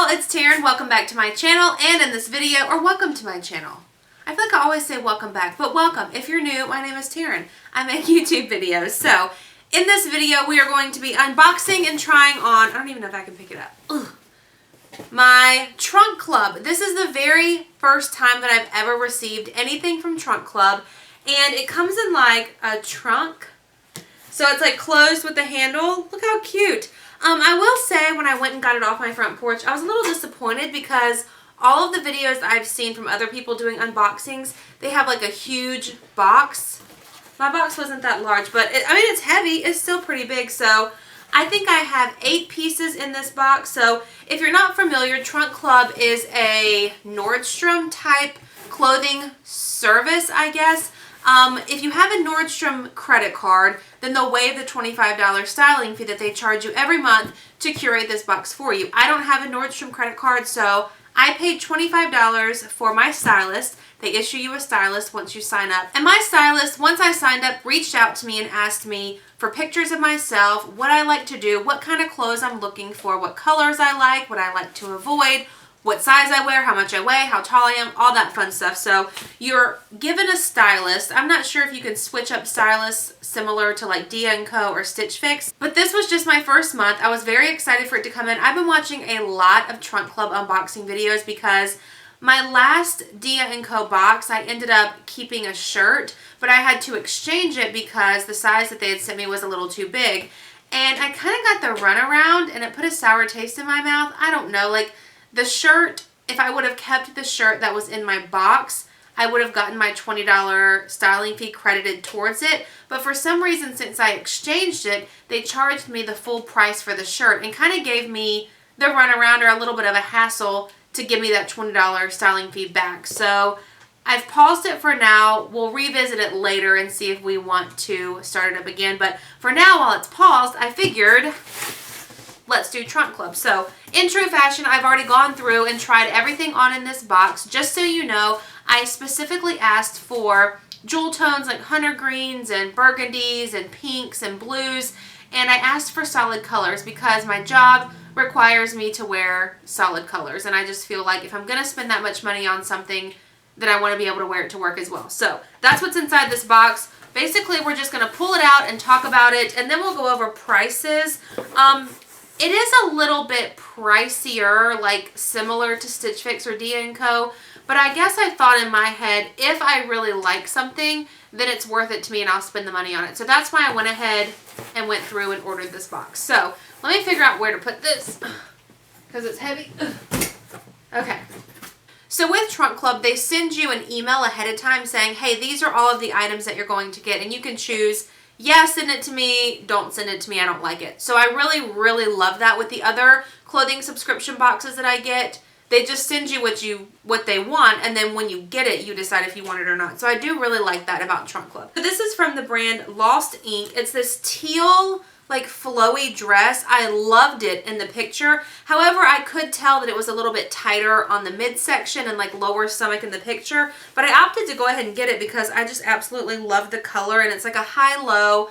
y'all, it's Taren. Welcome back to my channel, and in this video, or welcome to my channel. I feel like I always say welcome back, but welcome. If you're new, my name is Taren. I make YouTube videos. So, in this video, we are going to be unboxing and trying on, I don't even know if I can pick it up, my Trunk Club. This is the very first time that I've ever received anything from Trunk Club, and it comes in like a trunk. So it's like closed with the handle. Look how cute. I will say when I went and got it off my front porch, I was a little disappointed because all of the videos I've seen from other people doing unboxings, they have like a huge box. My box wasn't that large, but I mean, it's heavy. It's still pretty big. So I think I have 8 pieces in this box. So if you're not familiar, Trunk Club is a Nordstrom type clothing service, I guess. If you have a Nordstrom credit card, then they'll waive the $25 styling fee that they charge you every month to curate this box for you. I don't have a Nordstrom credit card, so I paid $25 for my stylist. They issue you a stylist once you sign up. And my stylist, once I signed up, reached out to me and asked me for pictures of myself, what I like to do, what kind of clothes I'm looking for, what colors I like, what I like to avoid, what size I wear, how much I weigh, how tall I am, all that fun stuff. So you're given a stylist. I'm not sure if you can switch up stylists similar to like Dia & Co or Stitch Fix, but this was just my first month. I was very excited for it to come in. I've been watching a lot of Trunk Club unboxing videos because my last Dia & Co box, I ended up keeping a shirt, but I had to exchange it because the size that they had sent me was a little too big. And I kind of got the runaround and it put a sour taste in my mouth. I don't know, like, the shirt, if I would have kept the shirt that was in my box, I would have gotten my $20 styling fee credited towards it. But for some reason, since I exchanged it, they charged me the full price for the shirt and kind of gave me the runaround or a little bit of a hassle to give me that $20 styling fee back. So I've paused it for now. We'll revisit it later and see if we want to start it up again. But for now, while it's paused, I figured let's do Trunk Club. So in true fashion, I've already gone through and tried everything on in this box. Just so you know, I specifically asked for jewel tones like hunter greens and burgundies and pinks and blues. And I asked for solid colors because my job requires me to wear solid colors. And I just feel like if I'm going to spend that much money on something, then I want to be able to wear it to work as well. So that's what's inside this box. Basically, we're just going to pull it out and talk about it. And then we'll go over prices. It is a little bit pricier, like similar to Stitch Fix or Dia & Co. But I guess I thought in my head, if I really like something, then it's worth it to me and I'll spend the money on it. So that's why I went ahead and went through and ordered this box. So let me figure out where to put this because it's heavy. Okay. So with Trunk Club, they send you an email ahead of time saying, hey, these are all of the items that you're going to get. And you can choose, yeah, send it to me, don't send it to me, I don't like it. So I really, really love that. With the other clothing subscription boxes that I get, they just send you what they want, and then when you get it, you decide if you want it or not. So I do really like that about Trunk Club. So this is from the brand Lost Ink. It's this teal, like flowy dress. I loved it in the picture. However, I could tell that it was a little bit tighter on the midsection and like lower stomach in the picture, but I opted to go ahead and get it because I just absolutely love the color, and it's like a high-low.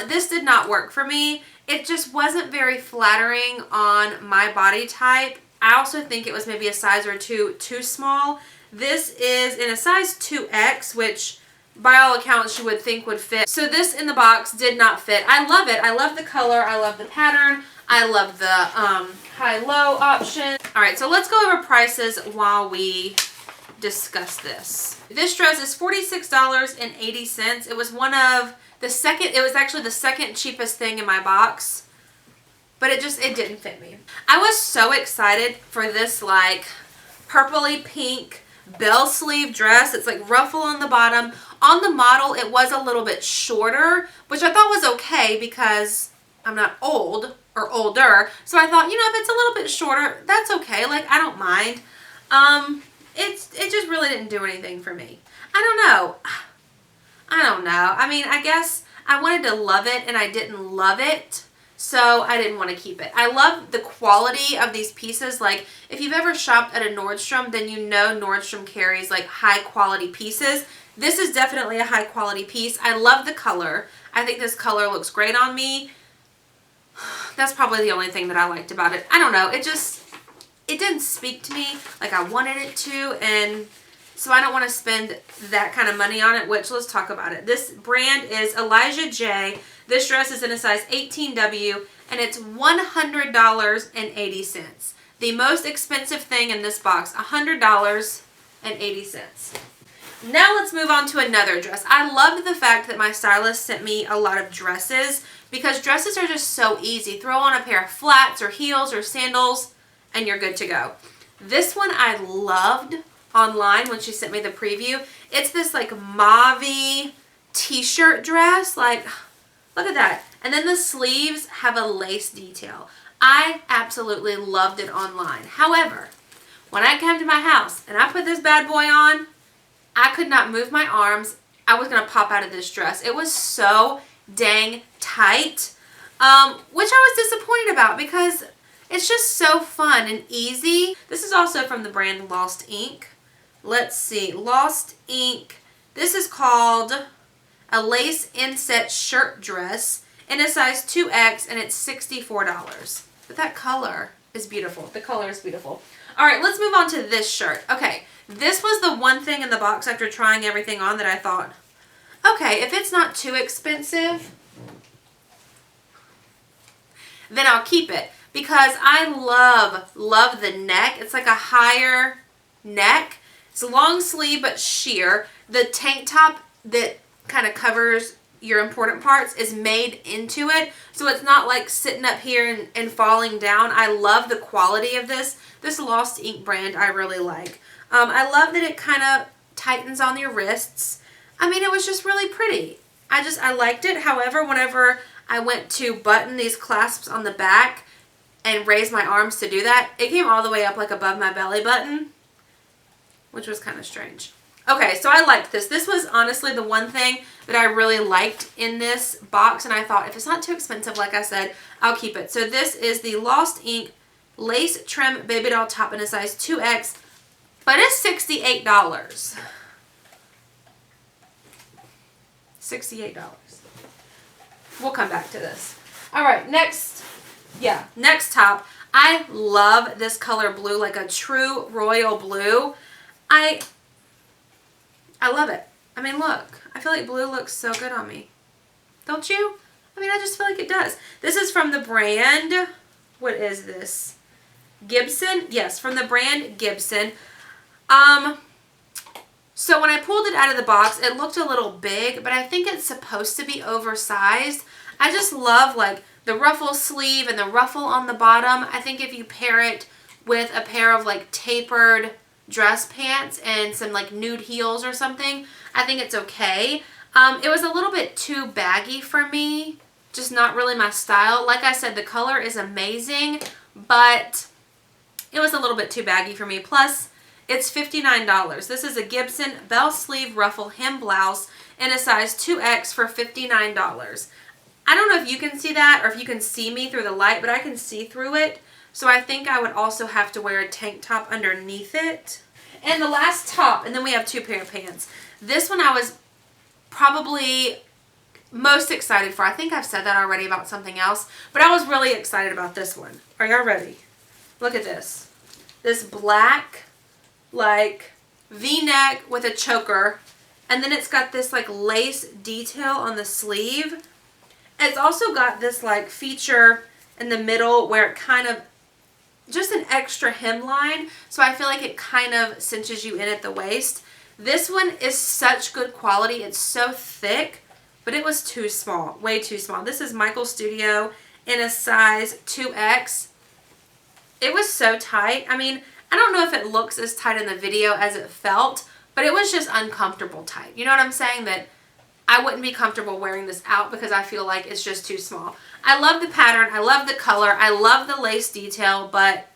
This did not work for me. It just wasn't very flattering on my body type. I also think it was maybe a size or two too small. This is in a size 2X, which by all accounts you would think would fit. So this in the box did not fit. I love it. I love the color. I love the pattern. I love the high-low option. All right, so let's go over prices while we discuss this. This dress is $46.80. It was it was actually the second cheapest thing in my box. But it didn't fit me. I was so excited for this like purpley pink bell sleeve dress. It's like ruffle on the bottom. On the model, it was a little bit shorter, which I thought was okay because I'm not old or older. So I thought, you know, if it's a little bit shorter, that's okay. Like, I don't mind. It just really didn't do anything for me. I don't know. I mean, I guess I wanted to love it and I didn't love it. So I didn't want to keep it. I love the quality of these pieces. Like, if you've ever shopped at a Nordstrom, then you know Nordstrom carries like high quality pieces. This is definitely a high quality piece. I love the color. I think this color looks great on me. That's probably the only thing that I liked about it. I don't know. it didn't speak to me like I wanted it to, and so I don't want to spend that kind of money on it, which let's talk about it. This brand is Elijah J. This dress is in a size 18W, and it's $100.80. The most expensive thing in this box, $100.80. Now let's move on to another dress. I loved the fact that my stylist sent me a lot of dresses because dresses are just so easy. Throw on a pair of flats or heels or sandals and you're good to go. This one I loved online when she sent me the preview. It's this like Mavi t-shirt dress. Like, look at that. And then the sleeves have a lace detail. I absolutely loved it online. However, when I came to my house and I put this bad boy on, I could not move my arms. I was going to pop out of this dress. It was so dang tight, which I was disappointed about because it's just so fun and easy. This is also from the brand Lost Ink. Let's see. Lost Ink. This is called a lace inset shirt dress in a size 2X, and it's $64. But that color is beautiful. The color is beautiful. All right, let's move on to this shirt. Okay, this was the one thing in the box after trying everything on that I thought, okay, if it's not too expensive, then I'll keep it. Because I love the neck. It's like a higher neck. It's a long sleeve but sheer. The tank top that kind of covers your important parts is made into it. So it's not like sitting up here and falling down. I love the quality of this. This Lost Ink brand I really like. I love that it kind of tightens on your wrists. I mean, it was just really pretty. I liked it. However, whenever I went to button these clasps on the back and raise my arms to do that, it came all the way up like above my belly button, which was kind of strange. Okay, so I liked this. This was honestly the one thing that I really liked in this box, and I thought if it's not too expensive, like I said, I'll keep it. So this is the Lost Ink lace trim baby doll top in a size 2X, but it's $68. $68. We'll come back to this. All right, next top. I love this color blue, like a true royal blue. I love it. I mean, look. I feel like blue looks so good on me. Don't you? I mean, I just feel like it does. This is from the brand, what is this? Gibson? Yes, from the brand Gibson. So when I pulled it out of the box, it looked a little big, but I think it's supposed to be oversized. I just love like the ruffle sleeve and the ruffle on the bottom. I think if you pair it with a pair of like tapered dress pants and some like nude heels or something, I think it's okay. It was a little bit too baggy for me, just not really my style. Like I said, the color is amazing, but it was a little bit too baggy for me. Plus, it's $59. This is a Gibson bell sleeve ruffle hem blouse in a size 2X for $59. I don't know if you can see that or if you can see me through the light, but I can see through it. So I think I would also have to wear a tank top underneath it. And the last top, and then we have two pair of pants. This one I was probably most excited for. I think I've said that already about something else, but I was really excited about this one. Are y'all ready? Look at this. This black, like, V-neck with a choker, and then it's got this, like, lace detail on the sleeve. It's also got this, like, feature in the middle where it kind of, just an extra hemline, so I feel like it kind of cinches you in at the waist. This one is such good quality. It's so thick, but it was too small, way too small. This is Michael Studio in a size 2X. It was so tight. I mean, I don't know if it looks as tight in the video as it felt, but it was just uncomfortable tight. You know what I'm saying? That I wouldn't be comfortable wearing this out because I feel like it's just too small. I love the pattern. I love the color. I love the lace detail, but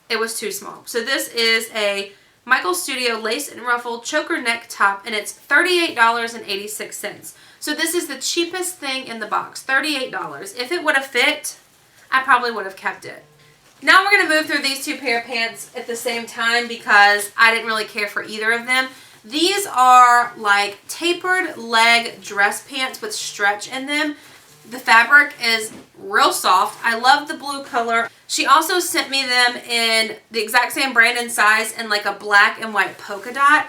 it was too small. So this is a Michael Studio lace and ruffle choker neck top, and it's $38.86. So this is the cheapest thing in the box, $38. If it would have fit, I probably would have kept it. Now we're going to move through these two pair of pants at the same time because I didn't really care for either of them. These are like tapered leg dress pants with stretch in them. The fabric is real soft. I love the blue color. She also sent me them in the exact same brand and size in like a black and white polka dot.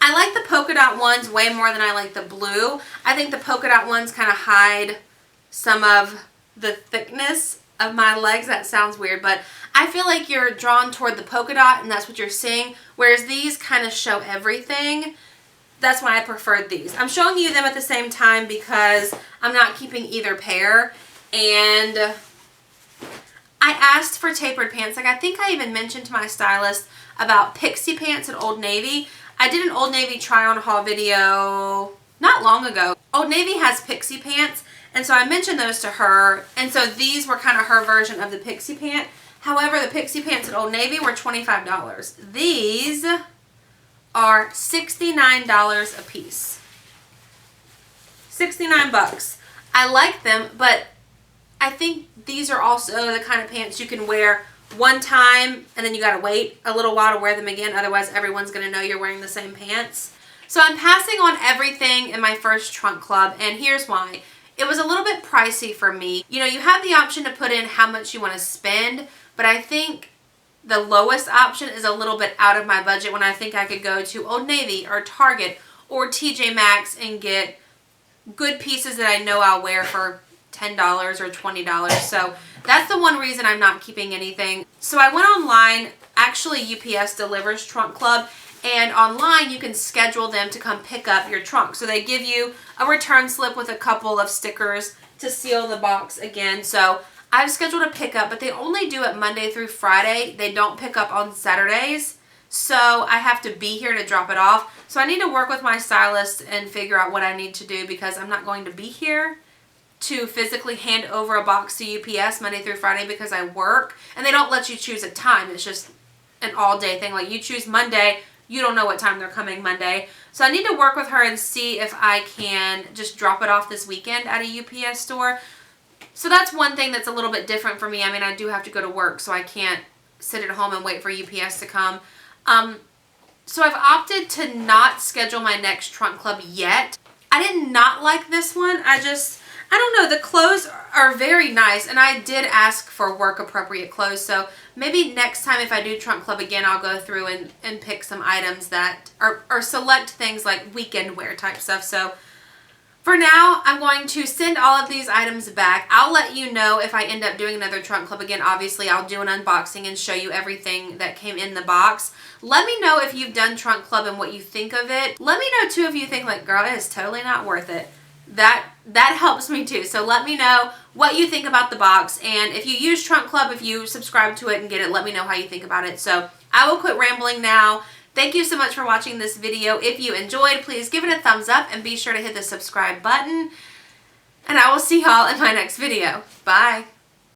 I like the polka dot ones way more than I like the blue. I think the polka dot ones kind of hide some of the thickness of my legs. That sounds weird, but I feel like you're drawn toward the polka dot and that's what you're seeing, whereas these kind of show everything. That's why I preferred these. I'm showing you them at the same time because I'm not keeping either pair. And I asked for tapered pants. Like, I think I even mentioned to my stylist about Pixie Pants at Old Navy. I did an Old Navy try on haul video not long ago. Old Navy has Pixie Pants, and so I mentioned those to her, and so these were kind of her version of the Pixie Pant. However, the Pixie Pants at Old Navy were $25. These are $69 a piece. 69 bucks. I like them, but I think these are also the kind of pants you can wear one time and then you gotta wait a little while to wear them again. Otherwise, everyone's gonna know you're wearing the same pants. So I'm passing on everything in my first trunk club, and here's why. It was a little bit pricey for me. You know, you have the option to put in how much you want to spend, but I think the lowest option is a little bit out of my budget when I think I could go to Old Navy or Target or TJ Maxx and get good pieces that I know I'll wear for $10 or $20. So that's the one reason I'm not keeping anything. So I went online. Actually, UPS delivers Trunk Club, and online you can schedule them to come pick up your trunk. So they give you a return slip with a couple of stickers to seal the box again. So I've scheduled a pickup, but they only do it Monday through Friday. They don't pick up on Saturdays. So I have to be here to drop it off. So I need to work with my stylist and figure out what I need to do because I'm not going to be here to physically hand over a box to UPS Monday through Friday because I work. And they don't let you choose a time. It's just an all-day thing. Like, you choose Monday, you don't know what time they're coming Monday. So I need to work with her and see if I can just drop it off this weekend at a UPS store. So that's one thing that's a little bit different for me. I mean, I do have to go to work, so I can't sit at home and wait for UPS to come. So I've opted to not schedule my next trunk club yet. I did not like this one. I don't know. The clothes are very nice, and I did ask for work-appropriate clothes. So maybe next time if I do trunk club again, I'll go through and pick some items that or select things like weekend wear type stuff. So for now, I'm going to send all of these items back. I'll let you know if I end up doing another trunk club again. Obviously, I'll do an unboxing and show you everything that came in the box. Let me know if you've done trunk club and what you think of it. Let me know, too, if you think, like, girl, it is totally not worth it. That helps me, too. So let me know what you think about the box. And if you use Trunk Club, if you subscribe to it and get it, let me know how you think about it. So I will quit rambling now. Thank you so much for watching this video. If you enjoyed, please give it a thumbs up and be sure to hit the subscribe button. And I will see y'all in my next video. Bye.